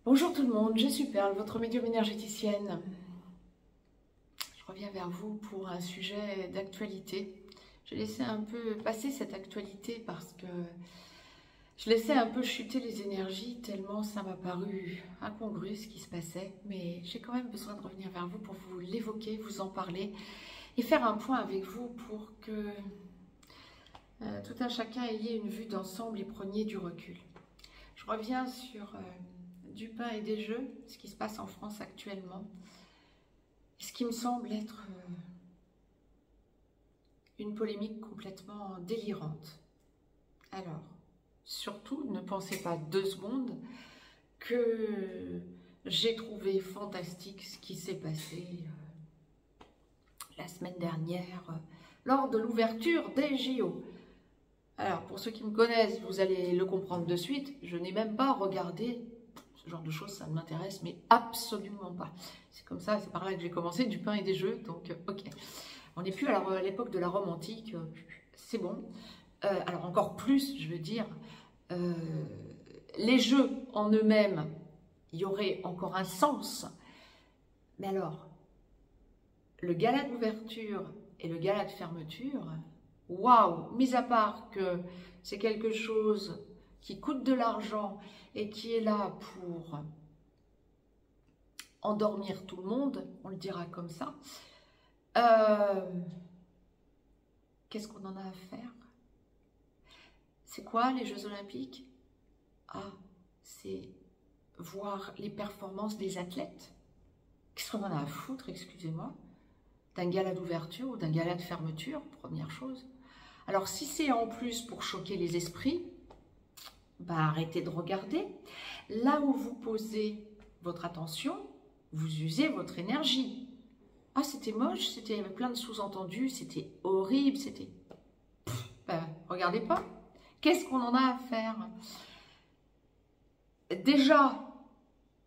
Bonjour tout le monde, je suis Perle, votre médium énergéticienne. Je reviens vers vous pour un sujet d'actualité. J'ai laissé un peu passer cette actualité parce que je laissais un peu chuter les énergies tellement ça m'a paru incongru ce qui se passait. Mais j'ai quand même besoin de revenir vers vous pour vous l'évoquer, vous en parler et faire un point avec vous pour que tout un chacun ayez une vue d'ensemble et preniez du recul. Je reviens sur du pain et des jeux, ce qui se passe en France actuellement, ce qui me semble être une polémique complètement délirante. Alors, surtout, ne pensez pas 2 secondes que j'ai trouvé fantastique ce qui s'est passé la semaine dernière lors de l'ouverture des JO. Alors, pour ceux qui me connaissent, vous allez le comprendre de suite, je n'ai même pas regardé. Ce genre de choses, ça ne m'intéresse, mais absolument pas. C'est comme ça, c'est par là que j'ai commencé, du pain et des jeux, donc ok. On n'est plus à l'époque de la Rome antique, c'est bon. Alors encore plus, je veux dire, les jeux en eux-mêmes, il y aurait encore un sens. Mais alors, le gala d'ouverture et le gala de fermeture, waouh, mis à part que c'est quelque chose qui coûte de l'argent et qui est là pour endormir tout le monde, on le dira comme ça. Qu'est-ce qu'on en a à faire? C'est quoi les Jeux Olympiques? Ah, c'est voir les performances des athlètes. Qu'est-ce qu'on en a à foutre, excusez-moi, d'un gala d'ouverture ou d'un gala de fermeture, première chose. Alors si c'est en plus pour choquer les esprits, bah, arrêtez de regarder. Là où vous posez votre attention, vous usez votre énergie. Ah, c'était moche, il y avait plein de sous-entendus, c'était horrible, c'était... Ben, regardez pas. Qu'est-ce qu'on en a à faire? Déjà,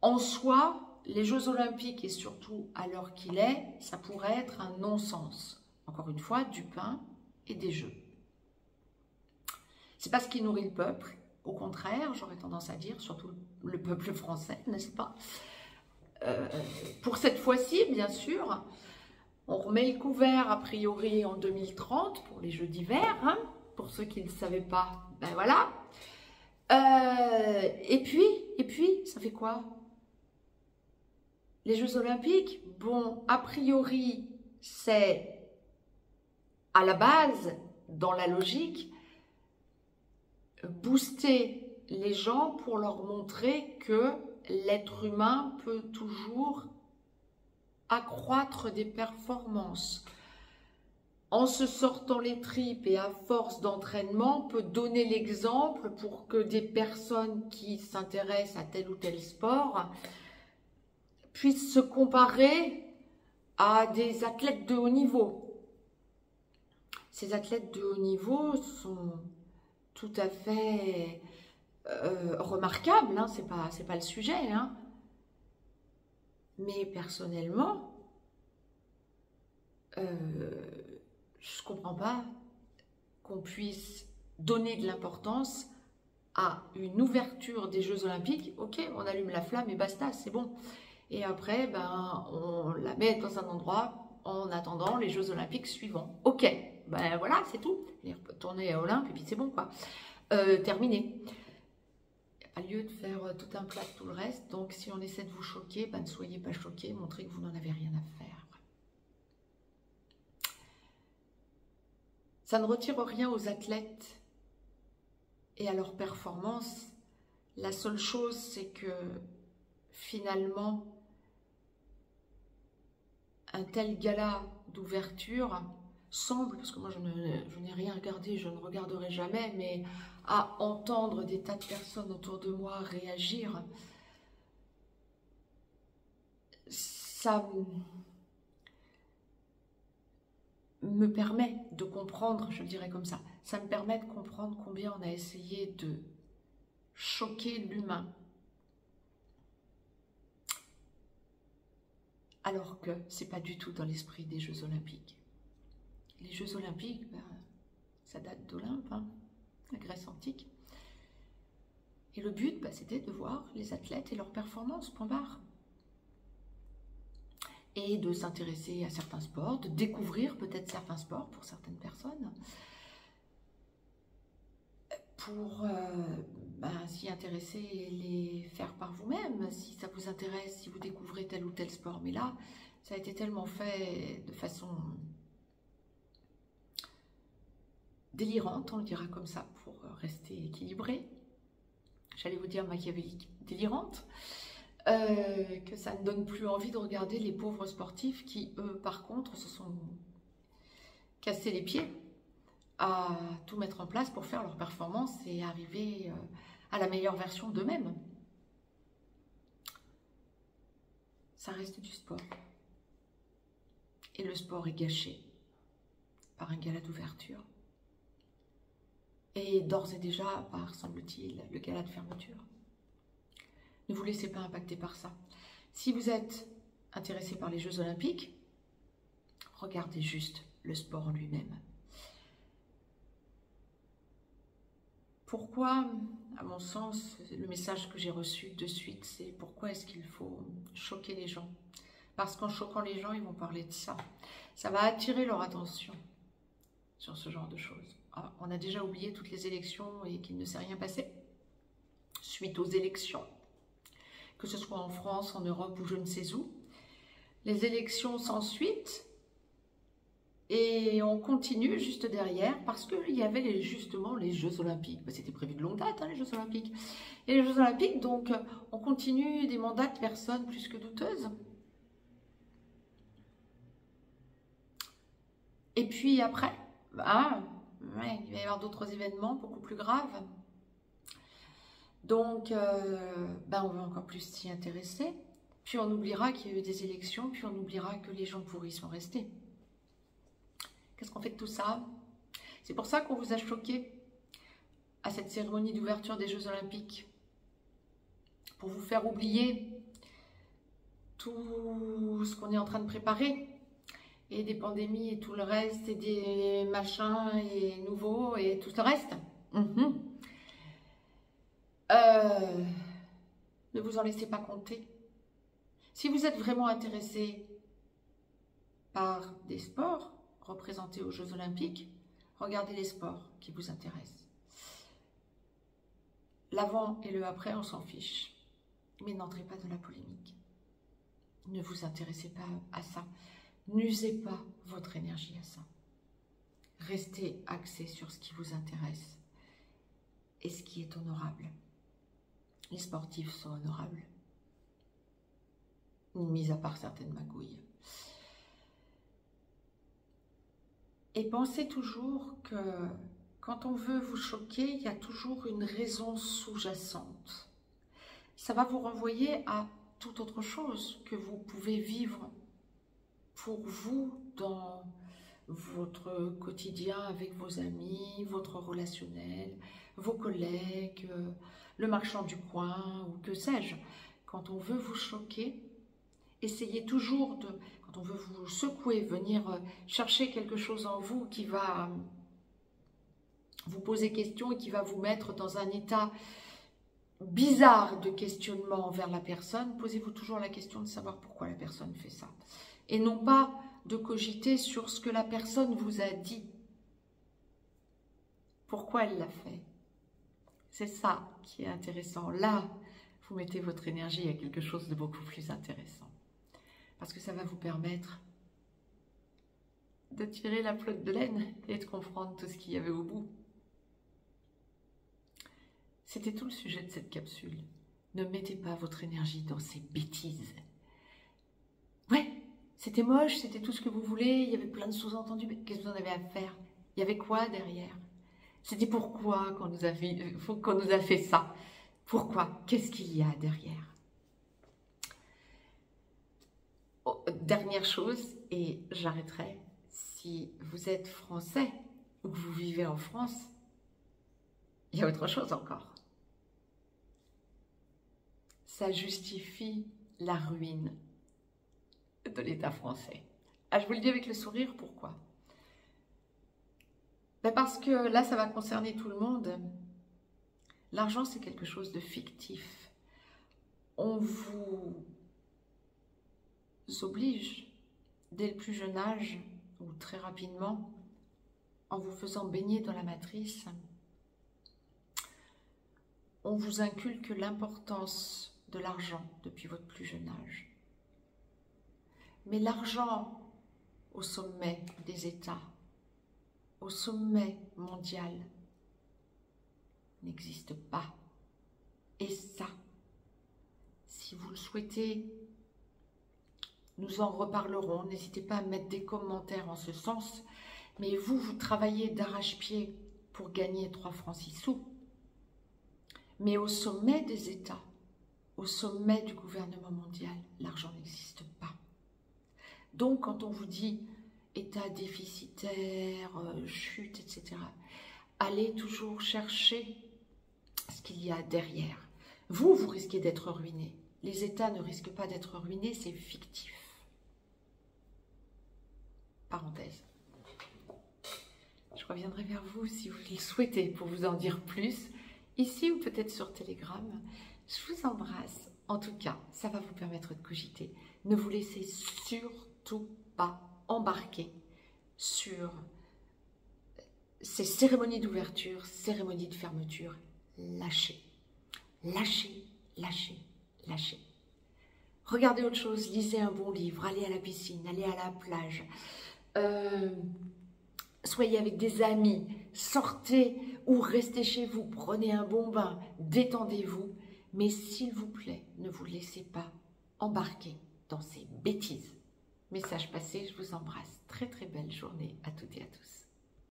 en soi, les Jeux Olympiques, et surtout à l'heure qu'il est, ça pourrait être un non-sens. Encore une fois, du pain et des jeux. C'est pas ce qui nourrit le peuple. Au contraire, j'aurais tendance à dire, surtout le peuple français, n'est-ce pas? Pour cette fois-ci, bien sûr, on remet le couvert a priori en 2030 pour les Jeux d'hiver. Hein, pour ceux qui ne le savaient pas, ben voilà. Et puis, ça fait quoi? Les Jeux Olympiques, bon, a priori, c'est à la base, dans la logique, booster les gens pour leur montrer que l'être humain peut toujours accroître des performances. En se sortant les tripes et à force d'entraînement, peut donner l'exemple pour que des personnes qui s'intéressent à tel ou tel sport puissent se comparer à des athlètes de haut niveau. Ces athlètes de haut niveau sont tout à fait remarquables, hein, c'est pas le sujet, hein. Mais personnellement, je ne comprends pas qu'on puisse donner de l'importance à une ouverture des Jeux Olympiques. Ok, on allume la flamme et basta, c'est bon. Et après, ben, on la met dans un endroit en attendant les Jeux Olympiques suivants. Ok, ben voilà, c'est tout. On peut tourner à Olympe et puis c'est bon, quoi. Terminé. Il n'y a pas lieu de faire tout un plat de tout le reste. Donc, si on essaie de vous choquer, ben, ne soyez pas choqués, montrez que vous n'en avez rien à faire. Ça ne retire rien aux athlètes et à leur performance. La seule chose, c'est que finalement, un tel gala d'ouverture semble, parce que moi je n'ai rien regardé, je ne regarderai jamais, mais à entendre des tas de personnes autour de moi réagir, ça me permet de comprendre, je le dirais comme ça me permet de comprendre combien on a essayé de choquer l'humain. Alors que ce n'est pas du tout dans l'esprit des Jeux Olympiques. Les Jeux Olympiques, ben, ça date d'Olympe, hein, la Grèce antique. Et le but, c'était de voir les athlètes et leurs performances, point barre. Et de s'intéresser à certains sports, de découvrir peut-être certains sports pour certaines personnes, pour s'y intéresser et les faire par vous-même, si ça vous intéresse, si vous découvrez tel ou tel sport. Mais là, ça a été tellement fait de façon délirante, on le dira comme ça, pour rester équilibré. J'allais vous dire machiavélique, délirante, que ça ne donne plus envie de regarder les pauvres sportifs qui, eux, par contre, se sont cassés les pieds à tout mettre en place pour faire leur performance et arriver à la meilleure version d'eux-mêmes. Ça reste du sport. Et le sport est gâché par un gala d'ouverture. Et d'ores et déjà, par, semble-t-il, le gala de fermeture. Ne vous laissez pas impacter par ça. Si vous êtes intéressé par les Jeux Olympiques, regardez juste le sport en lui-même. Pourquoi, à mon sens, le message que j'ai reçu de suite, c'est pourquoi est-ce qu'il faut choquer les gens? Parce qu'en choquant les gens, ils vont parler de ça. Ça va attirer leur attention sur ce genre de choses. Alors, on a déjà oublié toutes les élections et qu'il ne s'est rien passé suite aux élections, que ce soit en France, en Europe ou je ne sais où. Les élections sans suite. Et on continue juste derrière parce qu'il y avait justement les Jeux Olympiques. C'était prévu de longue date, les Jeux Olympiques. Et les Jeux Olympiques, donc, on continue des mandats de personnes plus que douteuses. Et puis après, il va y avoir d'autres événements beaucoup plus graves. Donc, on va encore plus s'y intéresser. Puis on oubliera qu'il y a eu des élections, puis on oubliera que les gens pourris sont restés. Qu'est-ce qu'on fait de tout ça? C'est pour ça qu'on vous a choqué à cette cérémonie d'ouverture des Jeux Olympiques. Pour vous faire oublier tout ce qu'on est en train de préparer. Et des pandémies et tout le reste, et des machins et nouveaux et tout le reste. Ne vous en laissez pas compter. Si vous êtes vraiment intéressé par des sports représentés aux Jeux Olympiques, regardez les sports qui vous intéressent. L'avant et le après, on s'en fiche. Mais n'entrez pas dans la polémique. Ne vous intéressez pas à ça. N'usez pas votre énergie à ça. Restez axé sur ce qui vous intéresse et ce qui est honorable. Les sportifs sont honorables, mis à part certaines magouilles. Et pensez toujours que quand on veut vous choquer, il y a toujours une raison sous-jacente. Ça va vous renvoyer à toute autre chose que vous pouvez vivre pour vous dans votre quotidien avec vos amis, votre relationnel, vos collègues, le marchand du coin ou que sais-je. Quand on veut vous choquer, essayez toujours de, quand on veut vous secouer, venir chercher quelque chose en vous qui va vous poser question et qui va vous mettre dans un état bizarre de questionnement envers la personne, posez-vous toujours la question de savoir pourquoi la personne fait ça. Et non pas de cogiter sur ce que la personne vous a dit. Pourquoi elle l'a fait? C'est ça qui est intéressant. Là, vous mettez votre énergie à quelque chose de beaucoup plus intéressant. Parce que ça va vous permettre de tirer la pelote de laine et de comprendre tout ce qu'il y avait au bout. C'était tout le sujet de cette capsule. Ne mettez pas votre énergie dans ces bêtises. Ouais, c'était moche, c'était tout ce que vous voulez, il y avait plein de sous-entendus, mais qu'est-ce que vous en avez à faire? Il y avait quoi derrière? C'était pourquoi qu'on nous a fait ça? Pourquoi? Qu'est-ce qu'il y a derrière? Oh, dernière chose, et j'arrêterai, si vous êtes français ou que vous vivez en France, il y a autre chose encore. Ça justifie la ruine de l'État français. Ah, je vous le dis avec le sourire, pourquoi? Ben parce que là, ça va concerner tout le monde. L'argent, c'est quelque chose de fictif. On vous oblige, dès le plus jeune âge, ou très rapidement, en vous faisant baigner dans la matrice, on vous inculque l'importance de l'argent depuis votre plus jeune âge. Mais l'argent au sommet des États, au sommet mondial, n'existe pas. Et ça, si vous le souhaitez, nous en reparlerons. N'hésitez pas à mettre des commentaires en ce sens. Mais vous, vous travaillez d'arrache-pied pour gagner 3 francs 6 sous. Mais au sommet des États, au sommet du gouvernement mondial, l'argent n'existe pas. Donc, quand on vous dit état déficitaire, chute, etc., allez toujours chercher ce qu'il y a derrière. Vous, vous risquez d'être ruiné. Les États ne risquent pas d'être ruinés, c'est fictif. Parenthèse. Je reviendrai vers vous si vous le souhaitez pour vous en dire plus, ici ou peut-être sur Telegram. Je vous embrasse. En tout cas, ça va vous permettre de cogiter. Ne vous laissez surtout pas embarquer sur ces cérémonies d'ouverture, cérémonies de fermeture. Lâchez, lâchez, lâchez, lâchez. Regardez autre chose, lisez un bon livre, allez à la piscine, allez à la plage, soyez avec des amis, sortez ou restez chez vous, prenez un bon bain, détendez-vous, mais s'il vous plaît, ne vous laissez pas embarquer dans ces bêtises. Message passé, je vous embrasse. Très très belle journée à toutes et à tous.